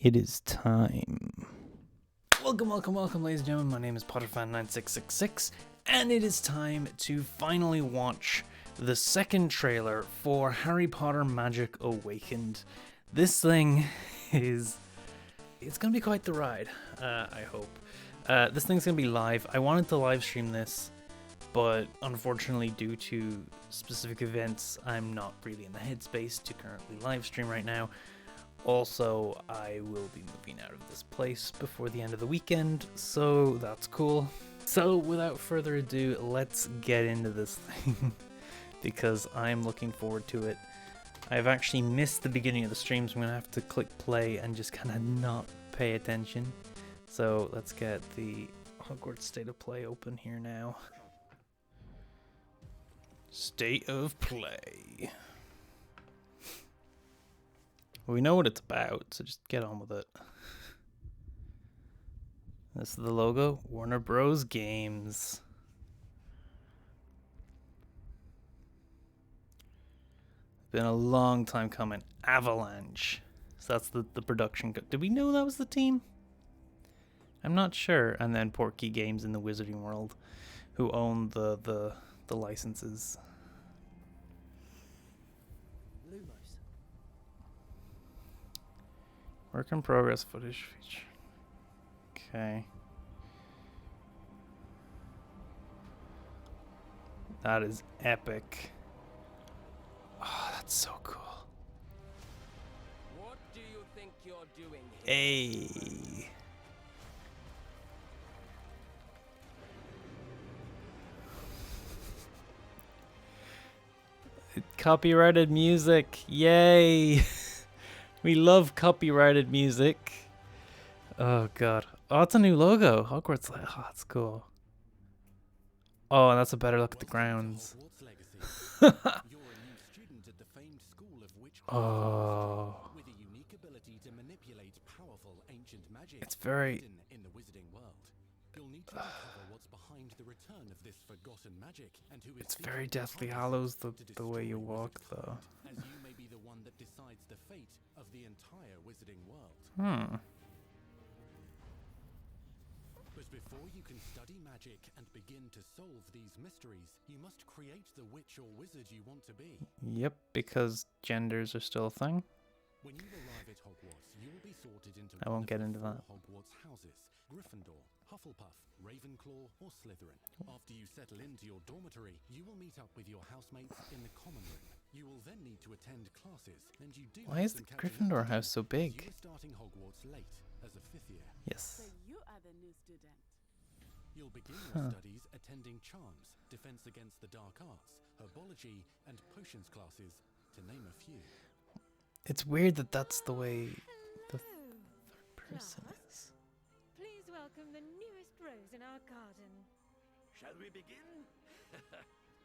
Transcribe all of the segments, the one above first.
It is time. Welcome, ladies and gentlemen. My name is PotterFan9666, and it is time to finally watch the second trailer for Harry Potter Magic Awakened. This thing it's gonna be quite the ride, I hope. This thing's gonna be live. I wanted to live stream this, but unfortunately due to specific events, I'm not really in the headspace to currently live stream right now. Also, I will be moving out of this place before the end of the weekend, so that's cool. So without further ado, let's get into this thing, because I'm looking forward to it. I've actually missed the beginning of the stream, so I'm going to have to click play and just kind of not pay attention. So let's get the Hogwarts State of Play open here now. State of Play. We know what it's about, so just get on with it. This is the logo, Warner Bros. Games. Been a long time coming. Avalanche. So that's the production. Did we know that was the team? I'm not sure. And then Portkey Games in the Wizarding World, who own the licenses. Work in progress footage feature. Okay. That is epic. Oh, that's so cool. What do you think you're doing here? Hey. Copyrighted music. Yay. We love copyrighted music. Oh god. Oh, it's a new logo. Hogwarts. Oh, that's cool. Oh, and that's a better look at the grounds. Oh. It's very... It's very Deathly Hallows, the way you walk, though. Hmm. But before you can study magic and begin to solve these mysteries, you must create the witch or wizard you want to be. Yep, because genders are still a thing. When you arrive at Hogwarts, you will be sorted into I won't get into that. Hogwarts houses: Gryffindor, Hufflepuff, Ravenclaw, or Slytherin. After you settle into your dormitory, you will meet up with your housemates in the common room. You will then need to attend classes, and you do. Why is the Gryffindor house so big? You are starting Hogwarts late as a 5th year. Yes. So you are the new student. You'll begin your studies attending charms, defense against the dark arts, herbology, and potions classes, to name a few. It's weird that that's the way the third person is. Please welcome the newest rose in our garden. Shall we begin?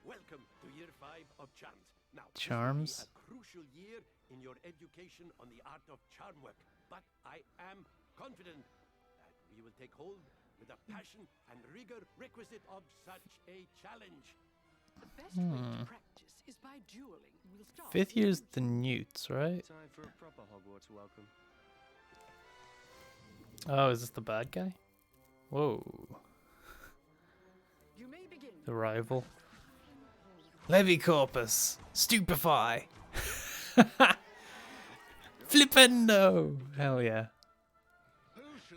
Welcome to year 5 of charms. Now, Charms? this will be a crucial year in your education on the art of charm work, but I am confident that we will take hold with the passion and rigor requisite of such a challenge. The best way to practice is by dueling. We'll start 5th year's the Newts, right? Time for a proper Hogwarts welcome. Oh, is this the bad guy? Whoa. You may begin. The rival. Levicorpus. Stupefy. Flipendo. Hell yeah.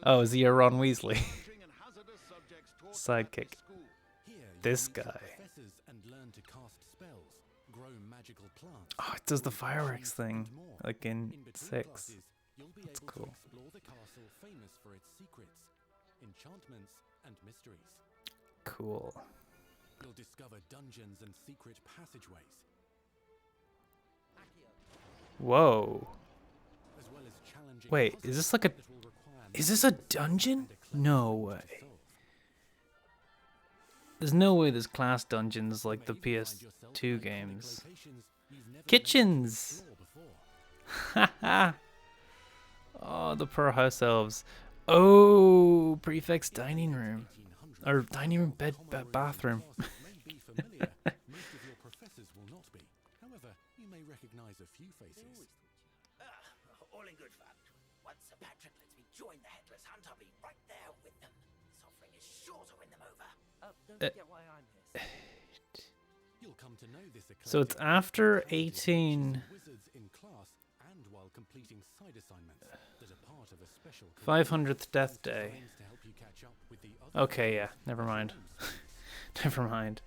Oh, is he a Ron Weasley? Sidekick. Here, you This meet some guy. professors and learn to cast spells, grow magical plants. Oh, it does the fireworks thing, and more. like in In between 6. classes, you'll be That's able cool. to explore the castle famous for its secrets, enchantments, and mysteries. Cool. You'll discover dungeons and secret passageways, Whoa. as well as challenging Wait, puzzles is this like a... that will require Is this a mastery dungeon? and a clever No mind to way. solve. There's no way there's class dungeons like the Maybe find yourself PS2 in iconic games. locations you've never Kitchens! been able to explore before. Oh, the poor house elves. Oh, prefect's dining room. Or dining room, bed, bathroom. Most of your professors will not be. However, you may recognize a few faces. All in good fact. Once Sir Patrick lets me join the Headless Hunt, I'll be right there with them. This offering is sure to win them over. Don't forget why I'm here. You'll come to know this So it's after 18. wizards in class and while completing side assignments that are part of a special 500th death day. aims to help you catch up with the other Okay, yeah, never mind. Never mind.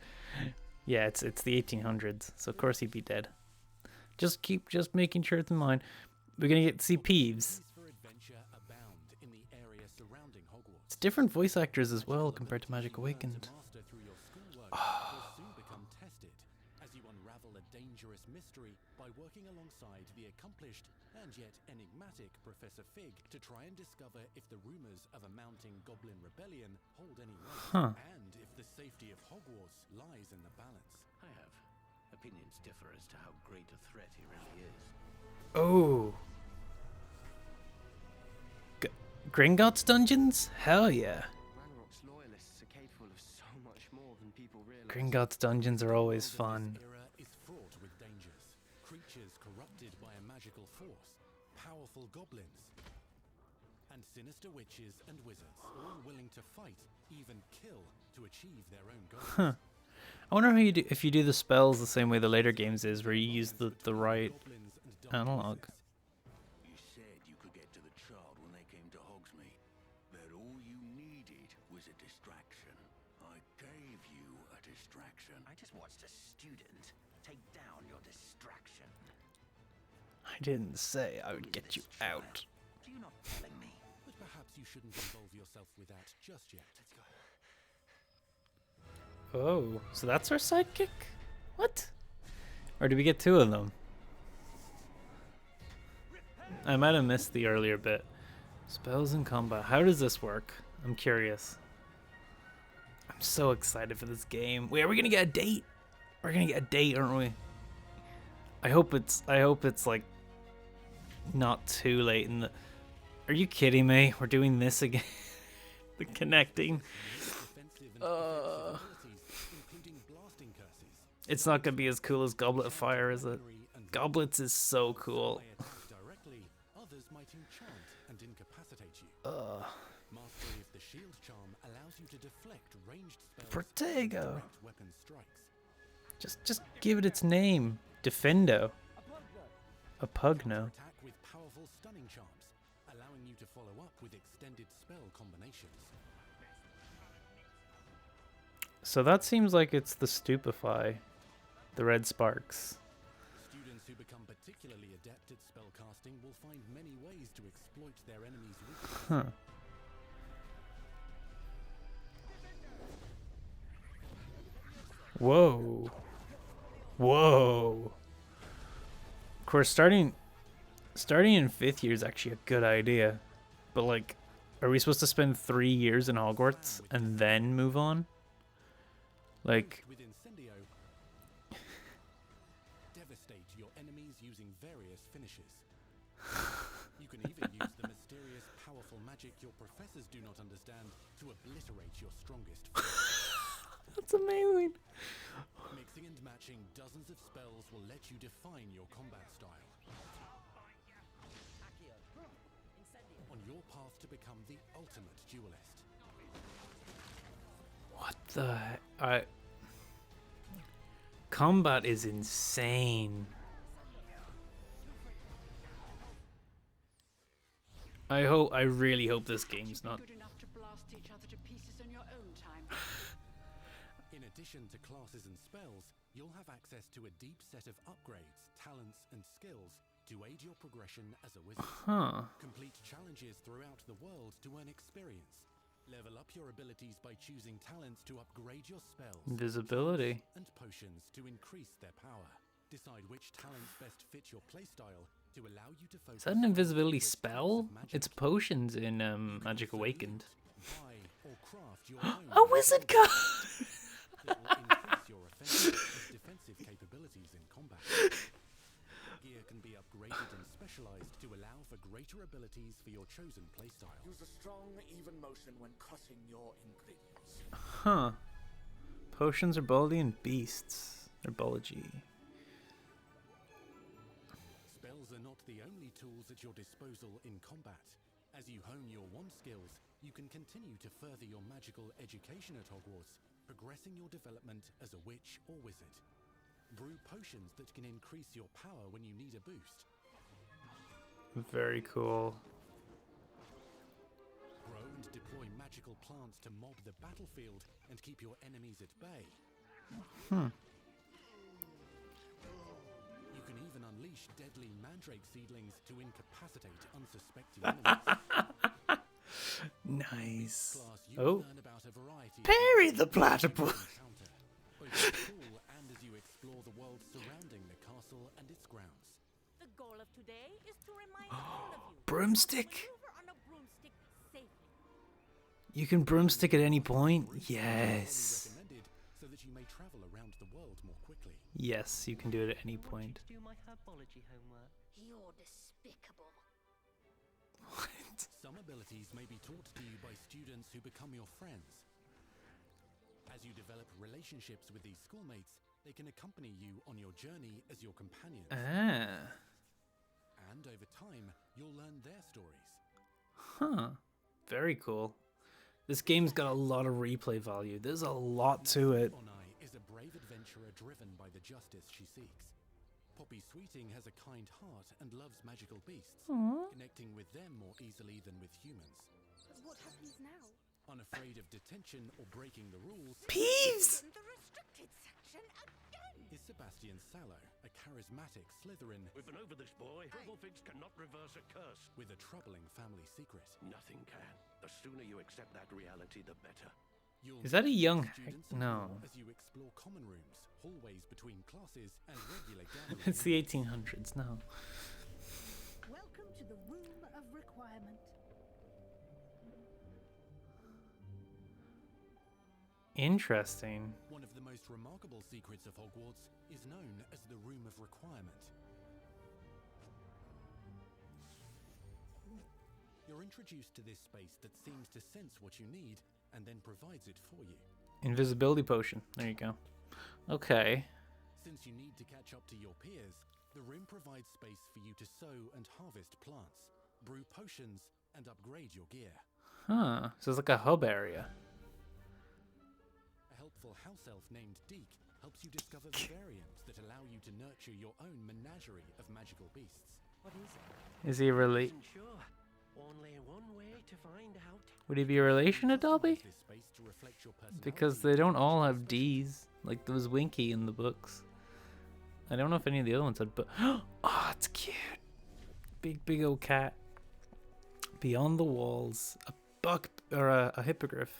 Yeah, it's the 1800s, so of course he'd be dead. Just making sure it's in mind. We're gonna get to see Peeves. for adventure abound in the area surrounding Hogwarts. It's different voice actors as well compared to Magic Awakened. Master through your schoolwork will soon become tested as you unravel a dangerous mystery by working alongside the accomplished and yet enigmatic Professor Fig to try and discover if the rumors of a mounting goblin rebellion hold any weight, and if the safety of Hogwarts lies in the balance. I have opinions differ as to how great a threat he really is. Oh. Gringotts dungeons? Hell yeah. Ranrock's loyalists are capable of so much more than people realize. Gringotts dungeons are always fun. This era is fraught with dangers. Creatures corrupted by a magical force, powerful goblins, and sinister witches and wizards, all willing to fight, even kill, to achieve their own goals. I wonder how you do if you do the spells the same way the later games is, where you use the right Goblins and dark analog. wizards. You said you could get to the child when they came to Hogsmeade. That all you needed was a distraction. I gave you a distraction. I just watched a student take down your distraction. I didn't say I would get you out. Do you not telling me? But perhaps you shouldn't involve yourself with that just yet. Let's go. Oh, so that's our sidekick? What? Or do we get two of them? I might have missed the earlier bit. Spells in combat. How does this work? I'm curious. I'm so excited for this game. Wait, are we gonna get a date? We're gonna get a date, aren't we? I hope it's like not too late in the. Are you kidding me? We're doing this again. The connecting. Defensive and offensive abilities, including blasting curses. It's not gonna be as cool as Goblet of Fire, is it? Goblets is so cool. By attack directly, others might enchant and incapacitate you. Mastery of the shield charm allows you to deflect ranged spells. Protego. and direct weapon strikes. Just give it its name. Defendo. A Pugno. Attack with powerful stunning charms, allowing you to follow up with extended spell combinations. So that seems like it's the Stupefy. The red sparks. Students who become particularly adept at spellcasting will find many ways to exploit their enemies' weaknesses. Huh. Whoa. Whoa. Of course, starting in 5th year is actually a good idea. But, like, are we supposed to spend 3 years in Hogwarts and then move on? Like, With Incendio, devastate your enemies using various finishes. You can even use the mysterious, powerful magic your professors do not understand to obliterate your strongest foe. that's amazing. Mixing and matching dozens of spells will let you define your combat style. On your path to become the ultimate duelist. What the heck? Combat is insane. I really hope this game's not. Good enough to blast each other to pieces on your own time. In addition to classes and spells, you'll have access to a deep set of upgrades, talents, and skills to aid your progression as a wizard. Huh. Complete challenges throughout the world to earn experience. Level up your abilities by choosing talents to upgrade your spells, Invisibility. and potions to increase their power. Decide which talents best fit your playstyle to allow you to focus. Is that an invisibility on spell? types of magic. It's potions in Magic Awakened. Buy or craft your own A wizard card. that will increase your offensive and defensive capabilities in combat. Gear can be upgraded and specialized to allow for greater abilities for your chosen playstyle. Use a strong, even motion when cutting your ingredients. Huh. Potions, Herbology, and Beasts. Herbology. Spells are not the only tools at your disposal in combat. As you hone your wand skills, you can continue to further your magical education at Hogwarts, progressing your development as a witch or wizard. Brew potions that can increase your power when you need a boost. Very cool. Grow and deploy magical plants to mob the battlefield and keep your enemies at bay. You can even unleash deadly mandrake seedlings to incapacitate unsuspecting enemies. Nice. Class, you Oh. learn about a variety Parry of the platypus. encounter, both at school and as you explore the world surrounding the castle and its grounds. The goal of today is to remind all of you Broomstick. how to maneuver on a broomstick safely. You can broomstick at any point? Highly Yes. recommended so that you may travel around the world more quickly. Yes, you can do it at any point. do my herbology homework. You're despicable. What? Some abilities may be taught to you by students who become your friends. As you develop relationships with these schoolmates, they can accompany you on your journey as your companions. Ah. And over time, you'll learn their stories. Huh. Very cool. This game's got a lot of replay value. There's a lot to it. Onai is a brave adventurer driven by the justice she seeks. Poppy Sweeting has a kind heart and loves magical beasts, connecting with them more easily than with humans. What happens now? Unafraid of detention or breaking the rules, Peeves! In the restricted section again. is Sebastian Sallow, a charismatic Slytherin We've been over this, boy. Hufflepuffs cannot reverse a curse. with a troubling family secret. Nothing can. The sooner you accept that reality, the better. You'll Is that a meet young students hack? and No. more as you explore common rooms, hallways between classes, and regular gatherings. It's the 1800s now. Welcome to the Room of Requirement. Interesting. One of the most remarkable secrets of Hogwarts is known as the Room of Requirement. You're introduced to this space that seems to sense what you need and then provides it for you. Invisibility potion. There you go. Okay. Since you need to catch up to your peers, the room provides space for you to sow and harvest plants, brew potions, and upgrade your gear. Huh. So it's like a hub area. A helpful house elf named Deke helps you discover vivariums that allow you to nurture your own menagerie of magical beasts. What is it? Is he Isn't sure. Only one way to find out. Would he be a relation to Dobby? This space to reflect your personality Because they don't all have D's. Like there was Winky in the books. I don't know if any of the other ones had, but oh, it's cute. Big old cat. Beyond the walls, a buck or a hippogriff.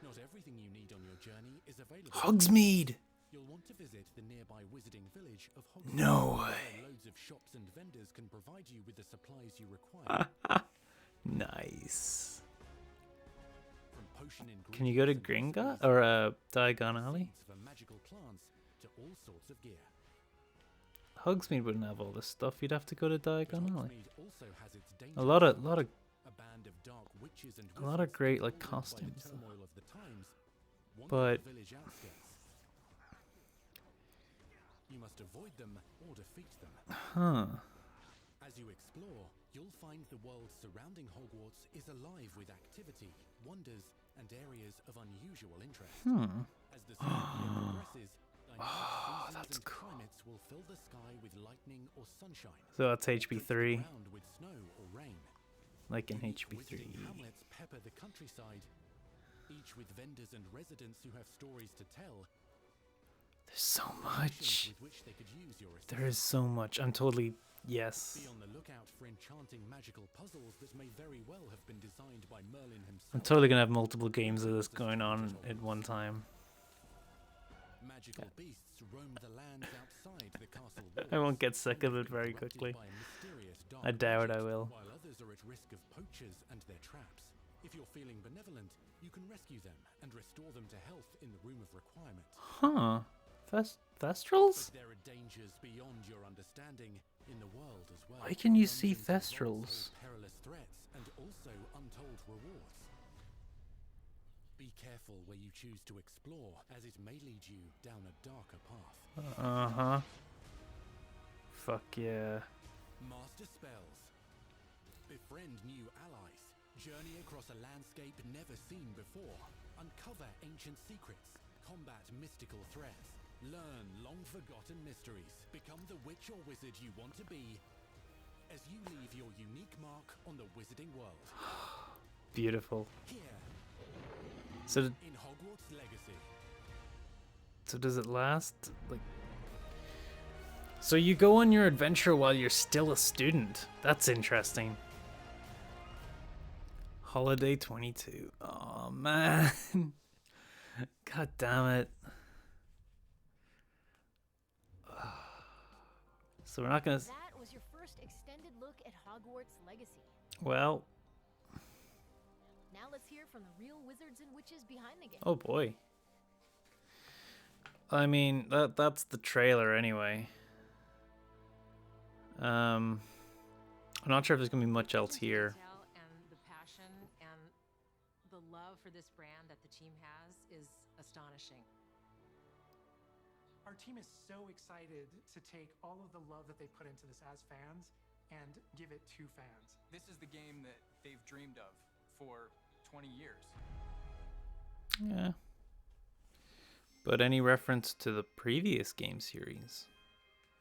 Not everything you need on your journey is available. Hogsmeade. You'll want to visit the nearby wizarding village of Hogwarts. No where way. loads of shops and vendors can provide you with the supplies you require. Nice. From potion Can you go to ingredients and Gringotts recipes, or Diagon Alley? seeds for magical plants to all sorts of gear. Hogsmeade wouldn't have all this stuff. You'd have to go to Diagon Alley. Hogsmeade also has its A lot of a band of dark witches and a lot of wizards great like ruled by the costumes. though. turmoil of the times, wander But- the village outskirts. You must avoid them or defeat them. Huh. As you explore, you'll find the world surrounding Hogwarts is alive with activity, wonders, and areas of unusual interest. As the story progresses, dynamic seasons that's and cool. climates will fill the sky with lightning or sunshine. So that's coat the HB3, ground with snow or rain. like in Unique HB3. wizarding hamlets pepper the countryside, each with vendors and residents who have stories to tell. There's so potions much. with which they could use your There is so much. I'm totally yes. Be on the lookout for enchanting magical puzzles that may very well have been designed by Merlin himself. I'm totally gonna have multiple games of this going on at one time. Magical beasts roam the lands outside the castle walls. I won't get sick of it often very corrupted quickly. by a mysterious dark I doubt I magic, will. While others are at risk of poachers and their traps. If you're feeling benevolent, you can rescue them and restore them to health in the Room of Requirement. Huh. Thestrals? But there are dangers beyond your understanding in the world as well. Why can you see Dungeons and vaults Thestrals? hold perilous threats and also untold rewards. Be careful where you choose to explore, as it may lead you down a darker path. Uh-huh. Fuck yeah. Master spells. Befriend new allies. Journey across a landscape never seen before. Uncover ancient secrets. Combat mystical threats. Learn long-forgotten mysteries. Become the witch or wizard you want to be as you leave your unique mark on the wizarding world. Beautiful. Here, So, in Hogwarts Legacy. so does it last? Like, so you go on your adventure while you're still a student. That's interesting. Holiday 22. Oh man. God damn it. So we're not gonna. That was your first extended look at Hogwarts Legacy. Well. Now let's hear from the real wizards and witches behind the game. Oh boy. I mean, that's the trailer anyway. I'm not sure if there's gonna be much else here. And the passion and the love for this brand that the team has is astonishing. Our team is so excited to take all of the love that they put into this as fans and give it to fans. This is the game that they've dreamed of for 20 years. Yeah. But any reference to the previous game series?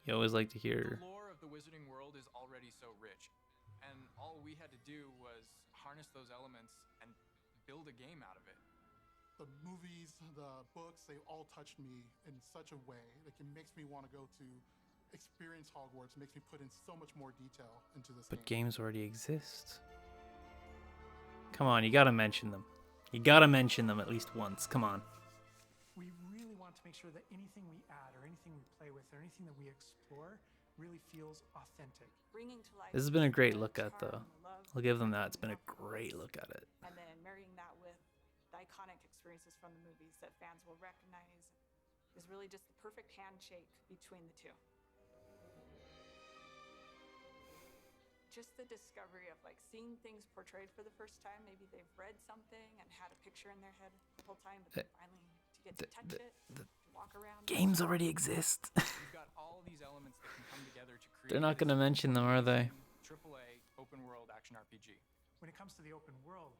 You always like to hear. The lore of the Wizarding World is already so rich, and all we had to do was harness those elements and build a game out of it. The movies, the books, they all touched me in such a way. Like, it makes me want to go to experience Hogwarts. It makes me put in so much more detail into this But game. games already exist. Come on, you gotta mention them. You gotta mention them at least once. Come on. We really want to make sure that anything we add or anything we play with or anything that we explore really feels authentic. Bringing to life This has been a great look at, charm, though. love, I'll give them that. It's been a great look at it. and then marrying that with the iconic experiences from the movies that fans will recognize is really just the perfect handshake between the two. Just the discovery of like seeing things portrayed for the first time. Maybe they've read something and had a picture in their head the whole time, but then finally to get to touch it, to walk around. Games already exist. You've got all these elements that can come together to create. They're not gonna mention them, are they? AAA open world action RPG. When it comes to the open world,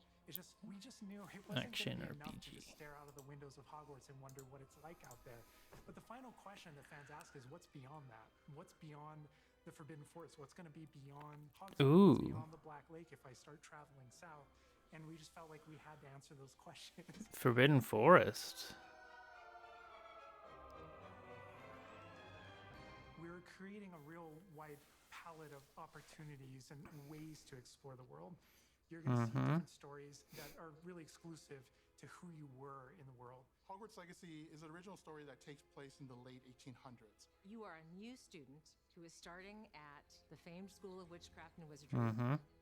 we just knew it wasn't Action gonna be enough to RPG. just stare out of the windows of Hogwarts and wonder what it's like out there. But the final question that fans ask is, what's beyond that? What's beyond the Forbidden Forest? What's going to be beyond Hogwarts? Ooh. What's beyond the Black Lake if I start traveling south? And we just felt like we had to answer those questions. Forbidden Forest. We're creating a real wide palette of opportunities and ways to explore the world. You're going to see different stories that are really exclusive to who you were in the world. Hogwarts Legacy is an original story that takes place in the late 1800s. You are a new student who is starting at the famed School of Witchcraft and Wizardry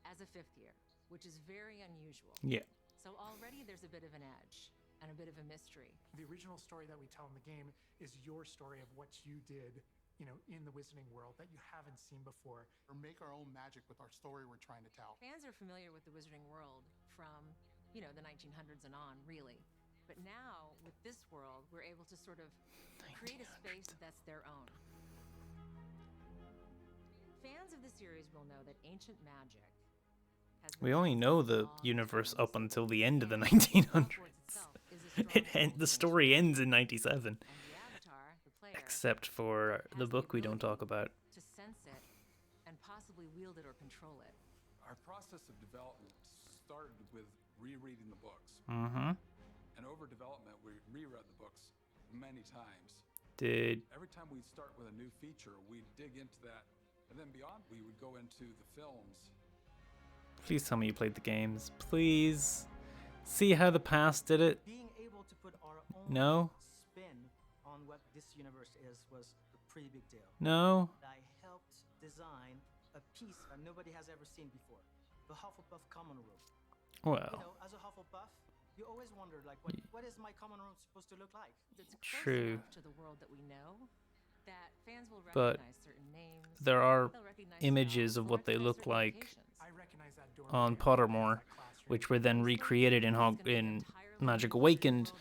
as a 5th year, which is very unusual. Yeah. So already there's a bit of an edge and a bit of a mystery. The original story that we tell in the game is your story of what you did, in the Wizarding World that you haven't seen before. Or make our own magic with our story we're trying to tell. Fans are familiar with the Wizarding World from, the 1900s and on, really. But now, with this world, we're able to sort of create a space that's their own. Fans of the series will know that ancient magic has been We only around know for the long universe time. up until the end of the And 1900s. Hogwarts itself is a stronghold The of story ancient ends in 97. and the avatar, the player, Except for the has book we don't ability talk about. to sense it and possibly wield it or control it. Our process of development started with rereading the books. And over development, we reread the books many times. Every time we start with a new feature, we dig into that. And then beyond, we would go into the films. Please tell me you played the games. Please. See how the past did it? Being able to put our own No? spin on what this universe is was a pretty big deal. No? I helped design a piece that nobody has ever seen before, the Hufflepuff common room. Well. As a Hufflepuff, you always wonder, like, what is my common room supposed to look like? It's True. close enough to the world that we know that fans will But recognize certain names. there are they'll recognize images of smells, what they they'll look recognize certain like locations. I recognize that door on Pottermore, which were then recreated in Magic Awakened.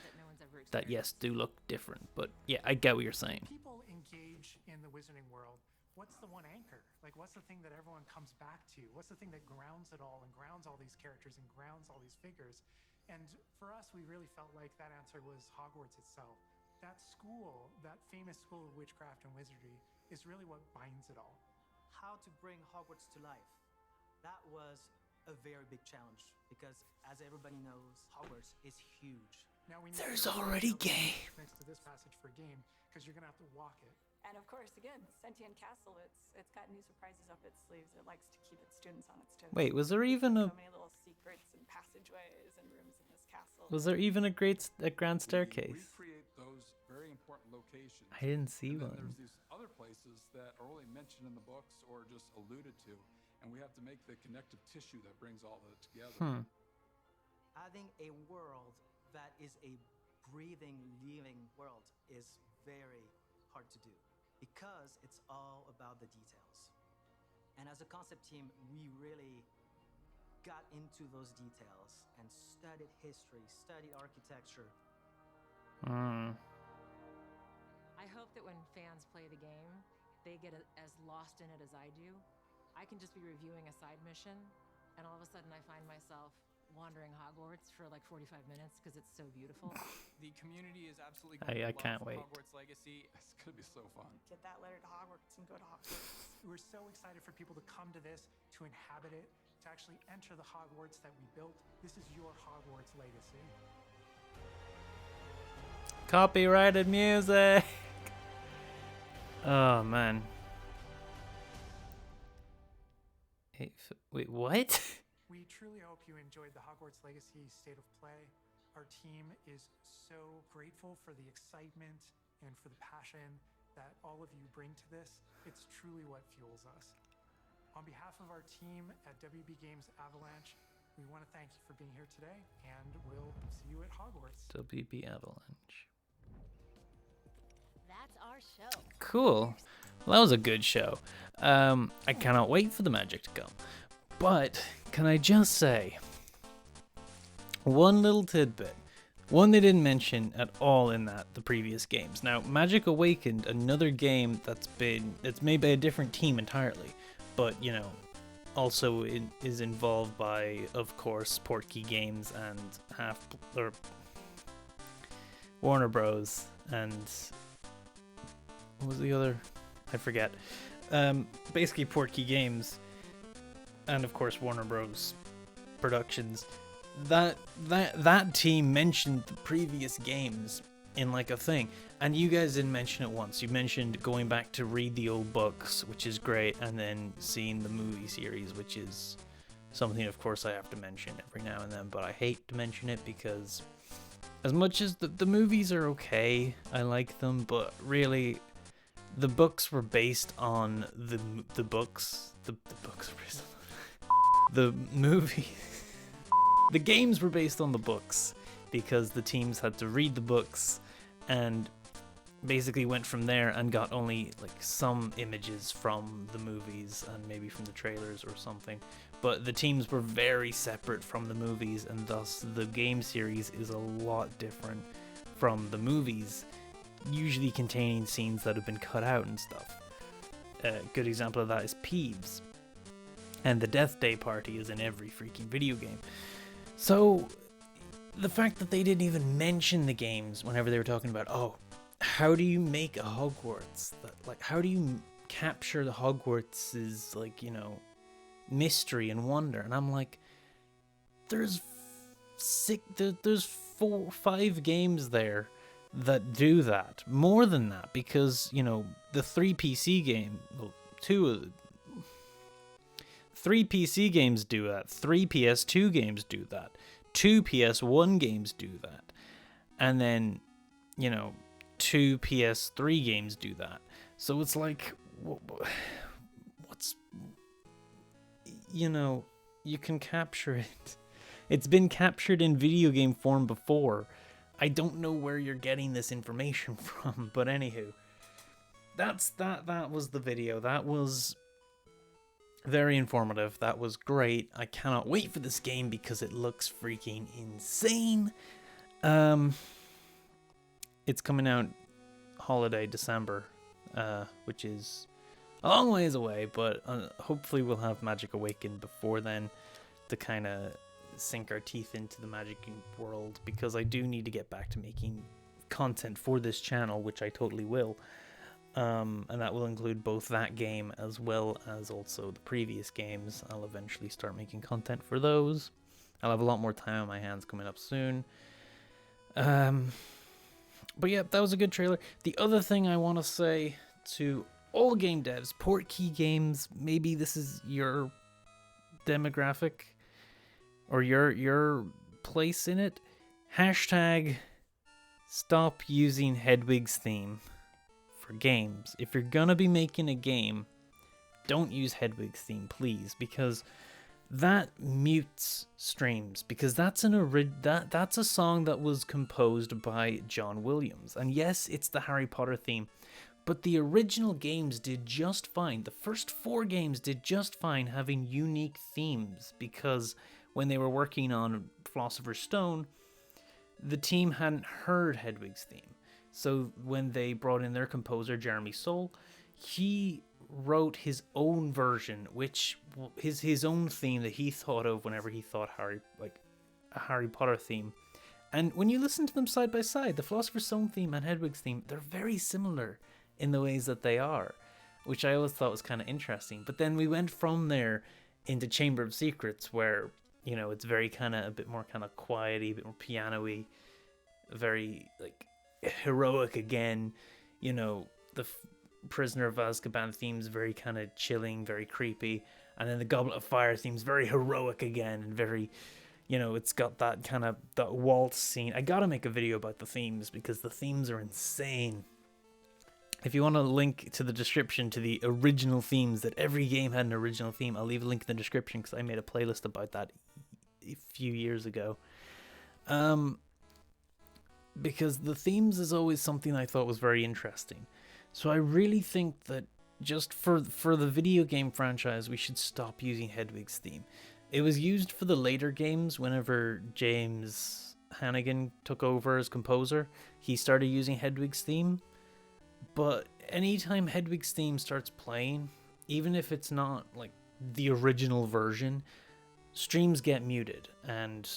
That yes, do look different. But yeah, I get what you're saying. People engage in the Wizarding World what's the one anchor? Like, what's the thing that everyone comes back to? What's the thing that grounds it all and grounds all these characters and grounds all these figures? And for us, we really felt like that answer was Hogwarts itself. That school, that famous school of witchcraft and wizardry, is really what binds it all. How to bring Hogwarts to life. That was a very big challenge because, as everybody knows, Hogwarts is huge. Now we There's already game next to this passage for a game because you're gonna have to walk it. And of course, again, Sentient Castle, it's got new surprises up its sleeves. It likes to keep its students on its toes. Wait, was there even a? So many little secrets and passageways and rooms in this castle. Was there even a grand staircase? Recreate those very important locations. I didn't see and then one. There's these other places that are only mentioned in the books or just alluded to, and we have to make the connective tissue that brings all of it together. Adding a world that is a breathing, living world is very hard to do because it's all about the details. And as a concept team, we really got into those details and studied history, studied architecture. I hope that when fans play the game, they get as lost in it as I do. I can just be reviewing a side mission, and all of a sudden I find myself wandering Hogwarts for like 45 minutes because it's so beautiful. The community is absolutely going I to can't love wait. Hogwarts Legacy. It's gonna be so fun. Get that letter to Hogwarts and go to Hogwarts. We're so excited for people to come to this, to inhabit it, to actually enter the Hogwarts that we built. This is your Hogwarts legacy. Copyrighted music. Oh man. Hey, wait, what? We truly hope you enjoyed the Hogwarts Legacy State of Play. Our team is so grateful for the excitement and for the passion that all of you bring to this. It's truly what fuels us. On behalf of our team at WB Games Avalanche, we want to thank you for being here today, and we'll see you at Hogwarts. WB Avalanche. That's our show. Cool. Well, that was a good show. I cannot wait for the magic to come. But can I just say one little tidbit, one they didn't mention at all in the previous games. Now, Magic Awakened, another game it's made by a different team entirely, but you know, also it is involved by, of course, Portkey Games and Warner Bros. And what was the other? I forget. Basically Portkey Games, and of course Warner Bros. Productions. That team mentioned the previous games in like a thing, and you guys didn't mention it once. You mentioned going back to read the old books, which is great, and then seeing the movie series, which is something of course I have to mention every now and then, but I hate to mention it because as much as the movies are okay, I like them, but really the books were based on the books. The books were based on the movie. The games were based on the books because the teams had to read the books and basically went from there and got only like some images from the movies and maybe from the trailers or something. But the teams were very separate from the movies, and thus the game series is a lot different from the movies, usually containing scenes that have been cut out and stuff. A good example of that is Peeves. And the Death Day party is in every freaking video game. So, the fact that they didn't even mention the games whenever they were talking about, oh, how do you make a Hogwarts? Like, how do you capture the Hogwarts' like, you know, mystery and wonder? And I'm like, there's 5 games there that do that. More than that, because, you know, the 3 PC game, well, 3 PC games do that, 3 PS2 games do that, 2 PS1 games do that, and then, you know, 2 PS3 games do that. So it's like, what's, you know, you can capture it. It's been captured in video game form before. I don't know where you're getting this information from, but anywho, that was the video. That was very informative. That was great. I cannot wait for this game because it looks freaking insane. It's coming out holiday December, which is a long ways away, but hopefully we'll have Magic Awakened before then to kind of sink our teeth into the Magic world, because I do need to get back to making content for this channel, which I totally will. And that will include both that game as well as also the previous games. I'll eventually start making content for those. I'll have a lot more time on my hands coming up soon. But yeah, that was a good trailer. The other thing I want to say to all game devs, Portkey Games, maybe this is your demographic or your place in it. Hashtag stop using Hedwig's theme for games. If you're gonna be making a game, don't use Hedwig's theme, please, because that mutes streams, because that's that's a song that was composed by John Williams. And yes, it's the Harry Potter theme, but the original games did just fine. The first 4 games did just fine having unique themes, because when they were working on Philosopher's Stone, the team hadn't heard Hedwig's theme. So when they brought in their composer, Jeremy Soule, he wrote his own version, which is his own theme that he thought of whenever he thought a Harry Potter theme. And when you listen to them side by side, the Philosopher's Stone theme and Hedwig's theme, they're very similar in the ways that they are, which I always thought was kind of interesting. But then we went from there into Chamber of Secrets, where, you know, it's very kind of a bit more kind of quiety, a bit more piano-y, very like heroic again. You know, the Prisoner of Azkaban theme's very kind of chilling, very creepy, and then the Goblet of Fire theme's very heroic again, and very, you know, it's got that kind of that waltz scene. I gotta make a video about the themes, because the themes are insane. If you want to link to the description to the original themes, that every game had an original theme, I'll leave a link in the description, because I made a playlist about that a few years ago. Because the themes is always something I thought was very interesting. So I really think that just for the video game franchise, we should stop using Hedwig's theme. It was used for the later games whenever James Hannigan took over as composer. He started using Hedwig's theme. But anytime Hedwig's theme starts playing, even if it's not like the original version, streams get muted, and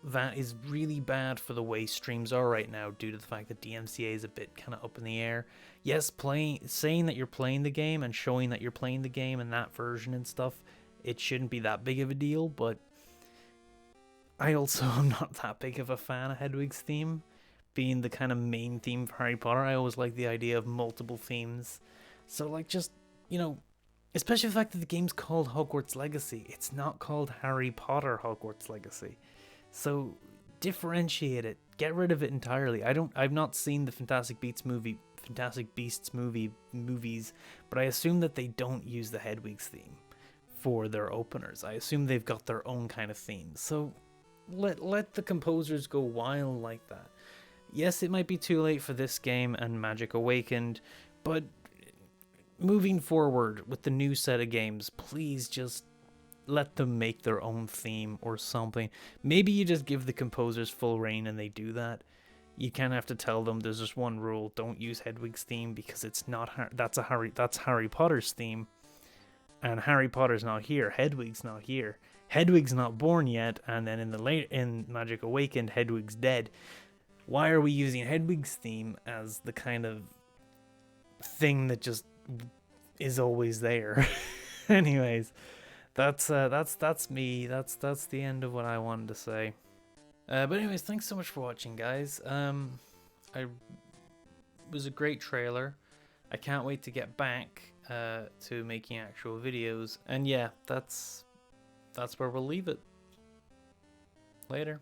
that is really bad for the way streams are right now, due to the fact that DMCA is a bit kind of up in the air. Yes, saying that you're playing the game and showing that you're playing the game in that version and stuff, it shouldn't be that big of a deal, but I also am not that big of a fan of Hedwig's theme being the kind of main theme for Harry Potter. I always like the idea of multiple themes. So like, just, you know, especially the fact that the game's called Hogwarts Legacy. It's not called Harry Potter Hogwarts Legacy. So differentiate it. Get rid of it entirely. I've not seen the Fantastic Beasts movies, but I assume that they don't use the Hedwig's theme for their openers. I assume they've got their own kind of theme. So let the composers go wild like that. Yes, it might be too late for this game and Magic Awakened, but moving forward with the new set of games, please just let them make their own theme or something. Maybe you just give the composers full reign and they do that. You can't have to tell them there's just one rule: don't use Hedwig's theme, because it's not that's Harry Potter's theme, and Harry Potter's not here. Hedwig's not here. Hedwig's not born yet, and then in Magic Awakened, Hedwig's dead. Why are we using Hedwig's theme as the kind of thing that just is always there? Anyways, that's me. That's the end of what I wanted to say. But anyways, thanks so much for watching, guys. It was a great trailer. I can't wait to get back to making actual videos. And yeah, that's where we'll leave it. Later.